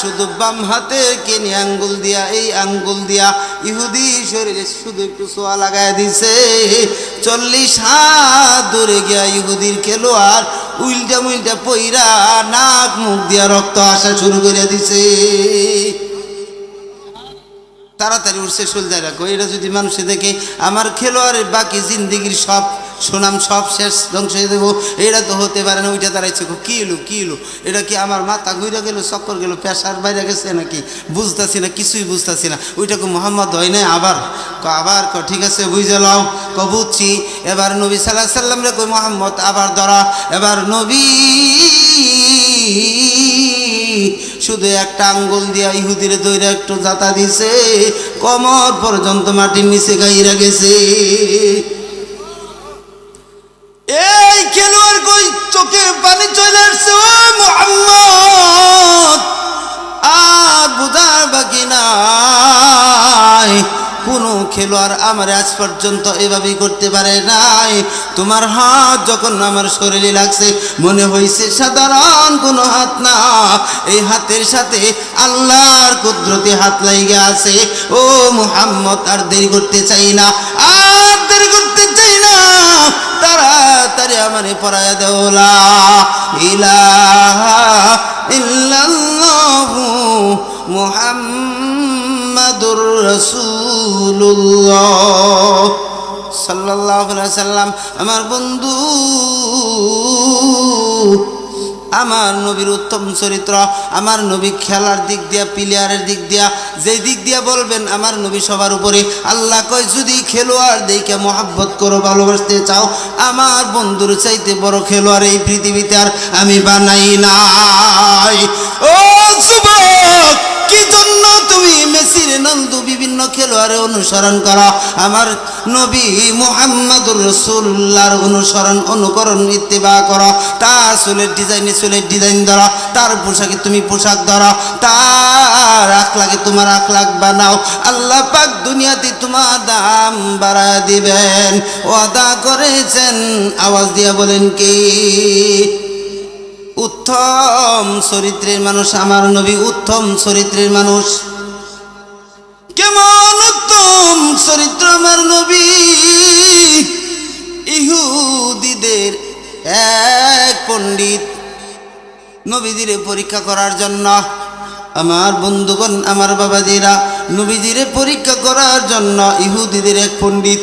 শুধু বাম হাতে কেনি আঙ্গুল দিয়া এই আঙ্গুল দিয়া ইহুদি শরীরে শুধু একটু ছোঁয়া লাগায় দিছে। 40 হাত দূরে গিয়া ইহুদির খেলোয়াড় উল্টা মুল্টা পইরা নাক মুখ দিয়া রক্ত আসা শুরু করে দিছে। তাড়াতাড়ি উঠছে সোলজার রাখো, এটা যদি মানুষে দেখে আমার খেলোয়াড়ের বাকি জিন্দিগির সব সুনাম সব শেষ ধ্বংস হয়ে দেবো, এটা তো হতে পারে না। ওইটা দাঁড়াইছে কি এলো এটা কি আমার মাথা ঘুরে গেল, চক্কর গেল, পেশার বাইরে গেছে নাকি বুঝতেছি না, কিছুই বুঝতেছি না। ওইটাকে মোহাম্মদ হয় নাই আবার ঠিক আছে বুঝে লাও বুঝছি। এবার নবী সাল্লাল্লাহু আলাইহি সাল্লাম রে কই মোহাম্মদ আবার ধরা। এবার নবী শুধু একটা আঙ্গুল দিয়া ইহুদির দইরা একটু জাতা দিছে, কোমর পর্যন্ত মাটির নিচে গাইরা গেছে। এই খেলোয়াড় কই চোখে পানি চলে আসছে। ও মুহাম্মদ আর বুঝার বাকি নাই, কোনো খেলোয়াড় আমার আজ পর্যন্ত এভাবেই করতে পারে নাই। তোমার হাত যখন আমার শরীরে লাগছে মনে হয়েছে সাধারণ কোনো হাত না, এই হাতের সাথে আল্লাহর কুদরতি হাত লাগিয়ে আছে। ও মুহাম্মদ আর দেরি করতে চাই না, তাড়াতাড়ি আমারে পরায়া দাও লা ইলাহা ইল্লাল্লাহু মুহাম্মাদুর রাসূলুল্লাহ সাল্লাল্লাহু আলাইহি সাল্লাম। আমার বন্ধু, আমার নবীর উত্তম চরিত্র, আমার নবী খেলার দিক দিয়া প্লেয়ারের দিক দিয়া যেই দিক দিয়া বলবেন আমার নবী সবার উপরে। আল্লাহ কয় যদি খেলোয়াড় দেখে মোহাব্বত করো, ভালোবাসতে চাও, আমার বন্ধুর চাইতে বড় খেলোয়াড় এই পৃথিবীতে আর আমি বানাই নাই। ও যুবক, কি জন্য তুমি মেসির নন্দু বিভিন্ন খেলোয়াড়ের অনুসরণ করো? আমার নবী মুহাম্মাদুর রাসূলুল্লাহর অনুকরণ ইত্তেবা করো। তার চুলের ডিজাইনে চুলের ডিজাইন ধরো, তার পোশাকে তুমি পোশাক ধরো, তার আখলাকে তোমার আখলাক বানাও। আল্লাহ পাক দুনিয়াতে তোমার দাম বাড়ায় দিবেন ওয়াদা করেছেন। আওয়াজ দিয়া বলেন কি? উত্তম চরিত্রের মানুষ আমার নবী, উত্তম চরিত্রের মানুষ। কেমন উত্তম চরিত্র আমার নবী! ইহুদিদের এক পণ্ডিত নবীজিরে পরীক্ষা করার জন্য, আমার বন্ধুগণ, আমার বাবাজিরা, নবীজিরে পরীক্ষা করার জন্য ইহুদিদের এক পণ্ডিত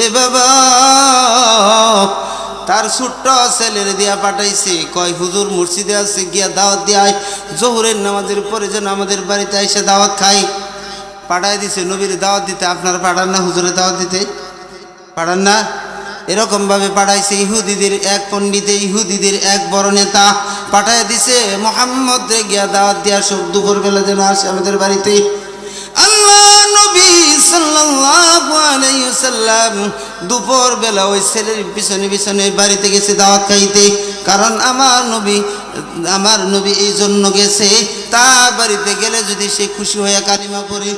এ বাবা তার ছোট্ট ছেলের দিয়া পাঠাইছে। কয় হুজুর মসজিদে আছে, গিয়া দাওয়াত দেয়, জোহরের নামাজের পরে যেন আমাদের বাড়িতে এসে দাওয়াত খাই। পাঠাই দিছে নবীর দাওয়াত দিতে। আপনারা পাঠান না হুজুরের দাওয়াত দিতে? পাঠান না? এরকমভাবে পাঠাইছে ইহুদিদের এক পণ্ডিতে, ইহুদিদের এক বড় নেতা পাঠাই দিছে মুহাম্মদ রে গিয়া দাওয়াত দিয়া সব দুপুরবেলা যেন আসে আমাদের বাড়িতে। আল্লাহ নবী সাল্লাল্লাহু আলাইহি ওয়াসাল্লাম দুপুর বেলা ওই ছেলের পিছনে পিছনে বাড়িতে গেছে দাওয়াত খাইতে। কারণ আমার নবী এই জন্য গেছে, তার বাড়িতে গেলে যদি সে খুশি হয়ে কালিমা পড়ে